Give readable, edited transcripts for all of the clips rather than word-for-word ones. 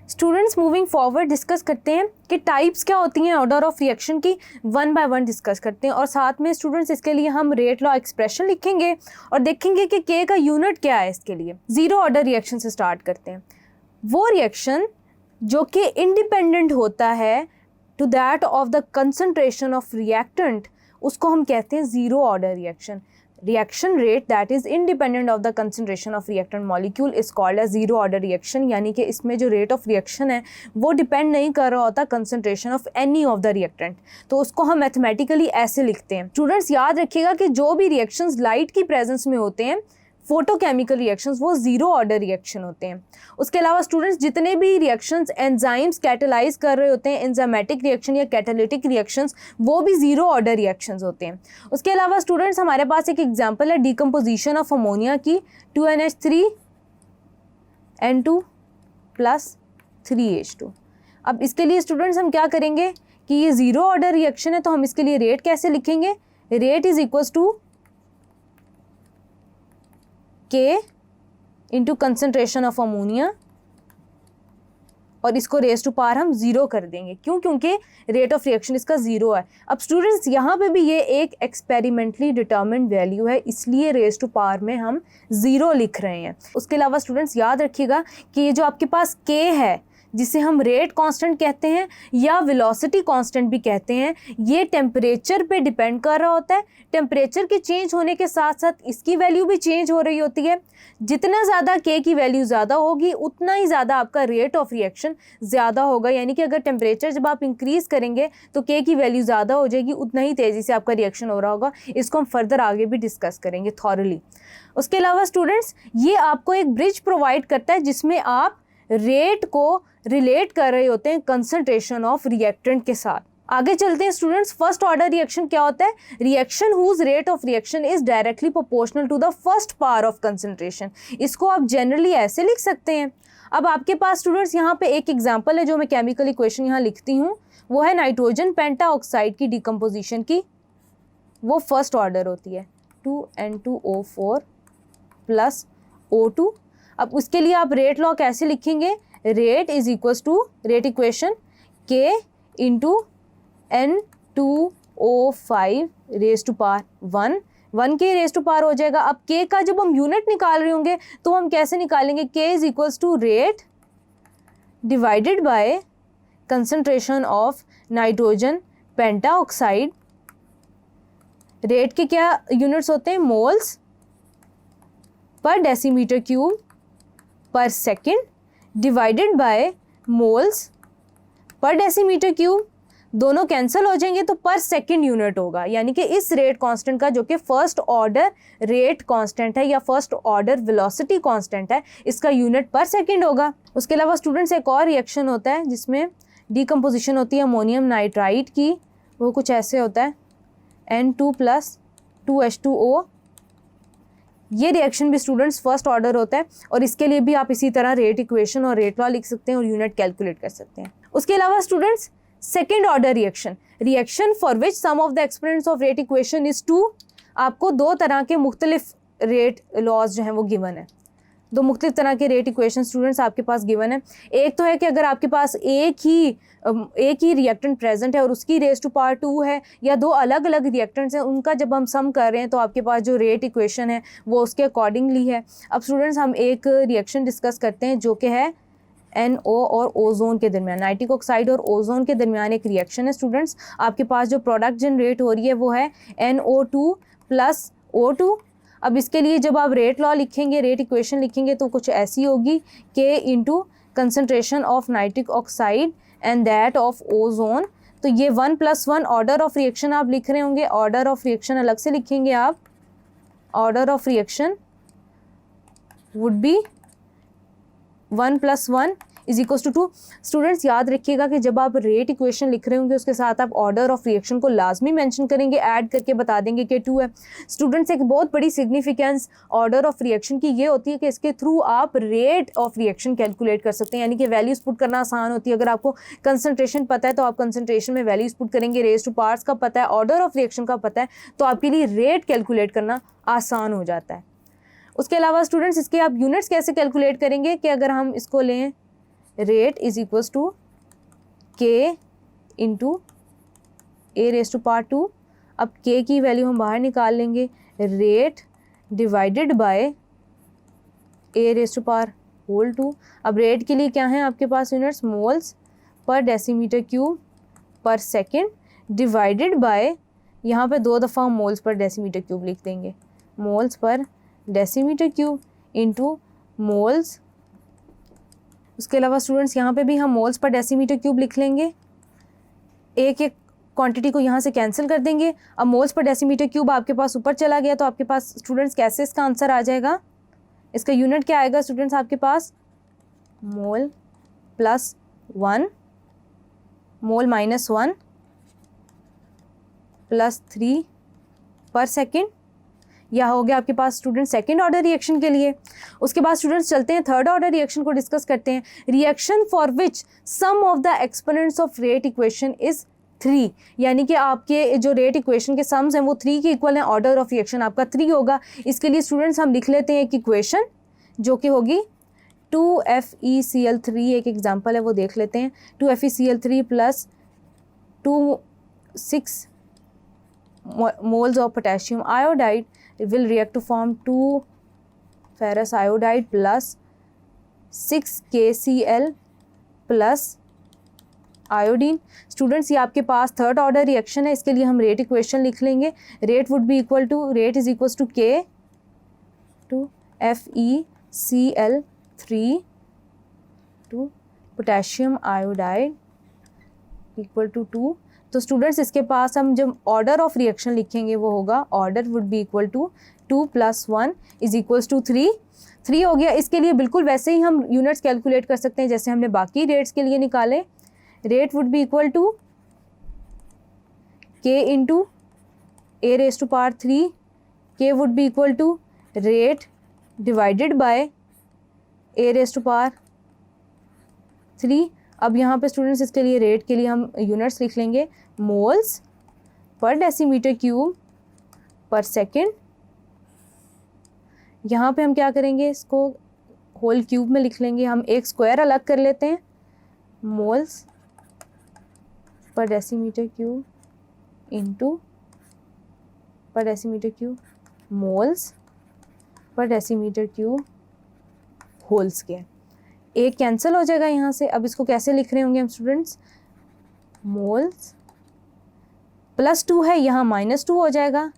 Students moving forward discuss करते हैं कि टाइप्स क्या होती हैं ऑर्डर ऑफ रिएक्शन की, वन बाय वन डिस्कस करते हैं और साथ में स्टूडेंट्स इसके लिए हम रेट लॉ एक्सप्रेशन लिखेंगे और देखेंगे कि के का यूनिट क्या है। इसके लिए जीरो ऑर्डर रिएक्शन से स्टार्ट करते हैं। वो रिएक्शन जो कि इंडिपेंडेंट होता है to that of the concentration of reactant, उसको हम कहते हैं zero order reaction. Reaction rate that is independent of the concentration of reactant molecule is called as zero order reaction, यानी कि इसमें जो रेट ऑफ रिएक्शन है वो डिपेंड नहीं कर रहा होता concentration of any of the reactant. तो उसको हम मैथमेटिकली ऐसे लिखते हैं। स्टूडेंट्स याद रखिएगा कि जो भी रिएक्शंस लाइट की प्रेजेंस में होते हैं, फोटोकेमिकल रिएक्शंस, वो जीरो ऑर्डर रिएक्शन होते हैं। उसके अलावा स्टूडेंट्स जितने भी रिएक्शंस एंजाइम्स कैटेलाइज कर रहे होते हैं, एंजाइमेटिक रिएक्शन या कैटालिटिक रिएक्शंस, वो भी जीरो ऑर्डर रिएक्शंस होते हैं। उसके अलावा स्टूडेंट्स हमारे पास एक एग्जांपल है डिकम्पोजिशन ऑफ अमोनिया की, 2NH3N2 + 3H2। अब इसके लिए स्टूडेंट्स हम क्या करेंगे कि ये जीरो ऑर्डर रिएक्शन है, तो हम इसके लिए रेट कैसे लिखेंगे? Rate is equal to K into concentration of ammonia, और इसको रेज टू पावर हम जीरो कर देंगे। क्यों? क्योंकि रेट ऑफ रिएक्शन इसका जीरो है। अब स्टूडेंट्स यहाँ पे भी ये एक एक्सपेरिमेंटली डिटर्मिन्ड वैल्यू है, इसलिए रेज टू पावर में हम जीरो लिख रहे हैं। उसके अलावा स्टूडेंट्स याद रखिएगा कि ये जो आपके पास K है, जिसे हम रेट कांस्टेंट कहते हैं या वेलोसिटी कांस्टेंट भी कहते हैं, ये टेम्परेचर पे डिपेंड कर रहा होता है। टेम्परेचर के चेंज होने के साथ साथ इसकी वैल्यू भी चेंज हो रही होती है। जितना ज़्यादा K की वैल्यू ज़्यादा होगी उतना ही ज़्यादा आपका रेट ऑफ रिएक्शन ज़्यादा होगा। यानी कि अगर टेम्परेचर जब आप इंक्रीज़ करेंगे तो K की वैल्यू ज़्यादा हो जाएगी, उतना ही तेज़ी से आपका रिएक्शन हो रहा होगा। इसको हम फर्दर आगे भी डिस्कस करेंगे थॉरली। उसके अलावा स्टूडेंट्स ये आपको एक ब्रिज प्रोवाइड करता है जिसमें आप रेट को रिलेट कर रहे होते हैं कंसंट्रेशन ऑफ रिएक्टेंट के साथ। आगे चलते हैं स्टूडेंट्स। फर्स्ट ऑर्डर रिएक्शन क्या होता है? Reaction whose rate of reaction is directly proportional to the first power of concentration. इसको आप जनरली ऐसे लिख सकते हैं। अब आपके पास स्टूडेंट्स यहाँ पे एक एग्जांपल है जो मैं केमिकल इक्वेशन यहाँ लिखती हूँ, वो है नाइट्रोजन पेंटाऑक्साइड की डिकम्पोजिशन की। वो फर्स्ट ऑर्डर होती है 2N2O4 + O2। अब उसके लिए आप रेट लॉ कैसे लिखेंगे? Rate is equals to rate equation K into N2O5 raise to power 1 K raise to power हो जाएगा। अब K का जब हम यूनिट निकाल रहे होंगे तो हम कैसे निकालेंगे? K is equals to rate divided by concentration of nitrogen pentoxide. Rate के क्या यूनिट्स होते हैं? मोल्स पर डेसीमीटर क्यूब पर सेकेंड डिवाइडेड बाय मोल्स पर डेसीमीटर क्यूब। दोनों कैंसिल हो जाएंगे तो पर सेकेंड यूनिट होगा। यानी कि इस रेट कांस्टेंट का, जो कि फर्स्ट ऑर्डर रेट कांस्टेंट है या फर्स्ट ऑर्डर वेलोसिटी कांस्टेंट है, इसका यूनिट पर सेकेंड होगा। उसके अलावा स्टूडेंट्स एक और रिएक्शन होता है जिसमें डिकम्पोजिशन होती है अमोनियम नाइट्राइट की। वो कुछ ऐसे होता है N2 + 2H2O। ये रिएक्शन भी स्टूडेंट्स फर्स्ट ऑर्डर होता है और इसके लिए भी आप इसी तरह रेट इक्वेशन और रेट लॉ लिख सकते हैं और यूनिट कैलकुलेट कर सकते हैं। उसके अलावा students second order reaction for which sum of the exponents of rate equation is 2। आपको दो तरह के मुख्तलिफ रेट लॉज जो हैं वो गिवन है। दो मुख्तलिफ तरह के रेट इक्वेशन स्टूडेंट्स आपके पास गिवन है। एक तो है कि अगर आपके पास एक ही रिएक्टेंट प्रेजेंट है और उसकी रेज टू पावर 2 है, या दो अलग अलग रिएक्टेंट्स हैं, उनका जब हम सम कर रहे हैं तो आपके पास जो रेट इक्वेशन है वो उसके अकॉर्डिंगली है। अब स्टूडेंट्स हम एक रिएक्शन डिस्कस करते हैं जो कि है NO और ओजोन के दरमियान, नाइट्रिक ऑक्साइड और ओजोन के दरमियान एक रिएक्शन है। स्टूडेंट्स आपके पास जो प्रोडक्ट जनरेट हो रही है वो है NO2 + O2। अब इसके लिए जब आप रेट लॉ लिखेंगे, रेट इक्वेशन लिखेंगे तो कुछ ऐसी होगी K into concentration of nitric oxide and that of ozone. तो ये 1 + 1 ऑर्डर ऑफ रिएक्शन आप लिख रहे होंगे। ऑर्डर ऑफ रिएक्शन अलग से लिखेंगे आप। Order of reaction would be 1 + 1 is equal to 2। Students याद रखिएगा कि जब आप रेट इक्वेशन लिख रहे होंगे उसके साथ आप ऑर्डर ऑफ रिएक्शन को लाजमी मेंशन करेंगे, ऐड करके बता देंगे कि 2 है। स्टूडेंट्स एक बहुत बड़ी सिग्निफिकेंस ऑर्डर ऑफ रिएक्शन की ये होती है कि इसके थ्रू आप रेट ऑफ रिएक्शन कैलकुलेट कर सकते हैं। यानी कि वैल्यूज पुट करना आसान होती है। अगर आपको कंसनट्रेशन पता है तो आप कंसनट्रेशन में वैल्यूज पुट करेंगे, रेज टू पावर्स का पता है, ऑर्डर ऑफ रिएक्शन का पता है, तो आपके लिए रेट कैलकुलेट करना आसान हो जाता है। उसके अलावा स्टूडेंट्स इसके आप यूनिट्स कैसे कैलकुलेट करेंगे कि अगर हम इसको लें rate is equals to K into A raise to power 2। अब के की वैल्यू हम बाहर निकाल लेंगे, rate divided by A raise to power whole 2। अब रेट के लिए क्या है आपके पास यूनिट्स, मोल्स पर डेसीमीटर क्यूब पर सेकेंड डिवाइडेड बाय, यहाँ पे 2 दफ़ा हम मोल्स पर डेसीमीटर क्यूब लिख देंगे, मोल्स पर डेसीमीटर क्यूब इंटू मोल्स। उसके अलावा स्टूडेंट्स यहाँ पे भी हम मोल्स पर डेसीमीटर क्यूब लिख लेंगे, एक एक क्वांटिटी को यहाँ से कैंसिल कर देंगे। अब मोल्स पर डेसीमीटर क्यूब आपके पास ऊपर चला गया तो आपके पास स्टूडेंट्स कैसे इसका आंसर आ जाएगा, इसका यूनिट क्या आएगा स्टूडेंट्स आपके पास, mole plus 1 mole minus 1 plus 3 पर सेकेंड। यह हो गया आपके पास स्टूडेंट सेकेंड ऑर्डर रिएक्शन के लिए। उसके बाद स्टूडेंट्स चलते हैं थर्ड ऑर्डर रिएक्शन को डिस्कस करते हैं। Reaction for which sum of the exponents of rate equation is 3, यानी कि आपके जो रेट इक्वेशन के सम्स हैं वो 3 के इक्वल हैं, ऑर्डर ऑफ रिएक्शन आपका 3 होगा। इसके लिए स्टूडेंट्स हम लिख लेते हैं एक इक्वेशन जो कि होगी 2FeCl3, एक एग्जांपल है वो देख लेते हैं। 2FeCl3 plus 6 moles of potassium iodide will react to form 2 ferrous iodide plus 6 KCl plus iodine. Students ये आपके पास थर्ड ऑर्डर रिएक्शन है, इसके लिए हम रेट इक्वेशन लिख लेंगे। Rate would be equal to, rate is equal to K to FeCl3 to potassium iodide equal to 2। तो students इसके पास हम जब ऑर्डर ऑफ रिएक्शन लिखेंगे वो होगा, order would be equal to 2 + 1 is equals to 3 हो गया। इसके लिए बिल्कुल वैसे ही हम यूनिट्स कैलकुलेट कर सकते हैं जैसे हमने बाकी रेट्स के लिए निकाले। Rate would be equal to K into A raise to power 3, K would be equal to rate divided by A raise to power 3। अब यहाँ पे स्टूडेंट्स इसके लिए रेट के लिए हम यूनिट्स लिख लेंगे, मोल्स पर डेसीमीटर क्यूब पर सेकेंड। यहाँ पे हम क्या करेंगे, इसको होल क्यूब में लिख लेंगे, हम एक स्क्वायर अलग कर लेते हैं, मोल्स पर डेसीमीटर क्यूब इंटू पर डेसीमीटर क्यूब मोल्स पर डेसीमीटर क्यूब होल्स के। एक कैंसिल हो जाएगा यहाँ से। अब इसको कैसे लिख रहे होंगे हम स्टूडेंट्स, मोल्स प्लस 2 है, यहाँ -2 हो जाएगा,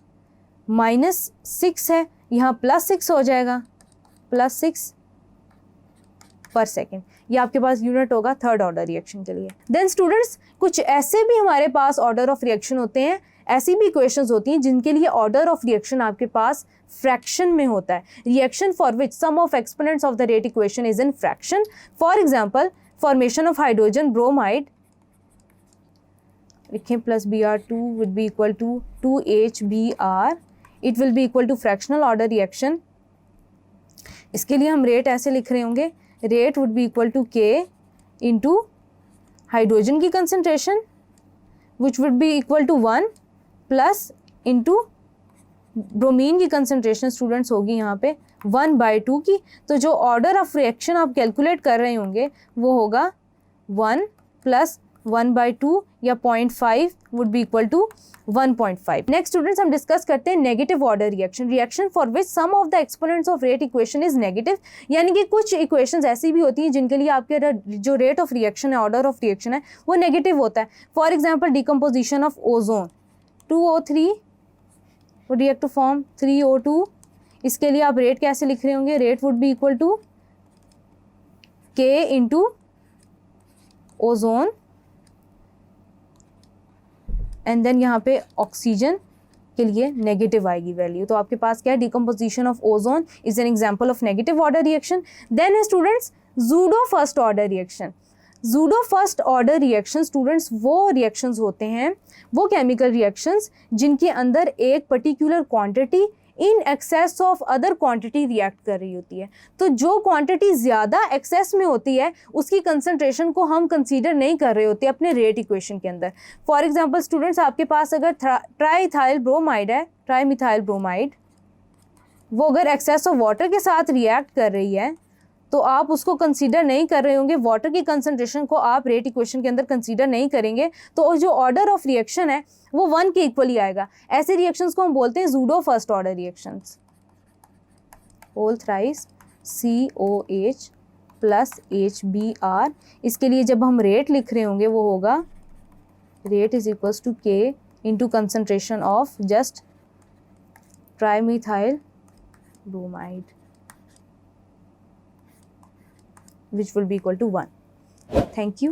-6 है, यहाँ +6 हो जाएगा, +6 पर सेकेंड। ये आपके पास यूनिट होगा थर्ड ऑर्डर रिएक्शन के लिए। देन स्टूडेंट्स कुछ ऐसे भी हमारे पास ऑर्डर ऑफ रिएक्शन होते हैं, ऐसी भी इक्वेशंस होती हैं जिनके लिए ऑर्डर ऑफ रिएक्शन आपके पास फ्रैक्शन में होता है। Reaction for which sum of exponents of the rate equation is in fraction. For example formation of hydrogen bromide, लिखें plus Br2 will be equal to 2HBr, it will be equal to fractional order reaction. इसके लिए हम rate ऐसे लिख रहे होंगे, rate would be equal to K into hydrogen की concentration which would be equal to 1 plus into bromine की concentration students होगी यहाँ पे 1/2 की। तो जो ऑर्डर ऑफ रिएक्शन आप कैलकुलेट कर रहे होंगे वो होगा 1 + 1/2 या 0.5 would be equal to 1.5। Next students हम डिस्कस करते हैं negative order reaction. Reaction for which sum of the exponents of rate equation is negative, यानी कि कुछ इक्वेशंस ऐसी भी होती हैं जिनके लिए आपके जो रेट ऑफ रिएक्शन है, ऑर्डर ऑफ रिएक्शन है, वो नेगेटिव होता है। For example decomposition of ozone, 2O3 would react to form 3O2। इसके लिए आप रेट कैसे लिख रहे होंगे, rate would be equal to K into ozone and then यहाँ पे ऑक्सीजन के लिए नेगेटिव आएगी वैल्यू। तो आपके पास क्या है, decomposition of ozone is an example of negative order reaction. Then है students pseudo first order reaction. Pseudo first order reaction students वो रिएक्शंस होते हैं, वो केमिकल रिएक्शंस जिनके अंदर एक particular quantity in excess of other quantity react कर रही होती है। तो जो क्वांटिटी ज़्यादा एक्सेस में होती है उसकी कंसंट्रेशन को हम कंसीडर नहीं कर रहे होते अपने रेट इक्वेशन के अंदर। फॉर एग्जांपल स्टूडेंट्स आपके पास अगर ट्राईमिथाइल ब्रोमाइड है, ट्राईमिथाइल ब्रोमाइड वो अगर एक्सेस ऑफ वाटर के साथ रिएक्ट कर रही है तो आप उसको कंसीडर नहीं कर रहे होंगे, वाटर की कंसंट्रेशन को आप रेट इक्वेशन के अंदर कंसीडर नहीं करेंगे, तो जो ऑर्डर ऑफ रिएक्शन है वो 1 के इक्वली आएगा। ऐसे रिएक्शंस को हम बोलते हैं जूडो फर्स्ट ऑर्डर रिएक्शंस। होल थ्राइस COH प्लस HBr, इसके लिए जब हम रेट लिख रहे होंगे वो होगा rate is equals to K into concentration of just trimethyl bromide which will be equal to 1. Thank you.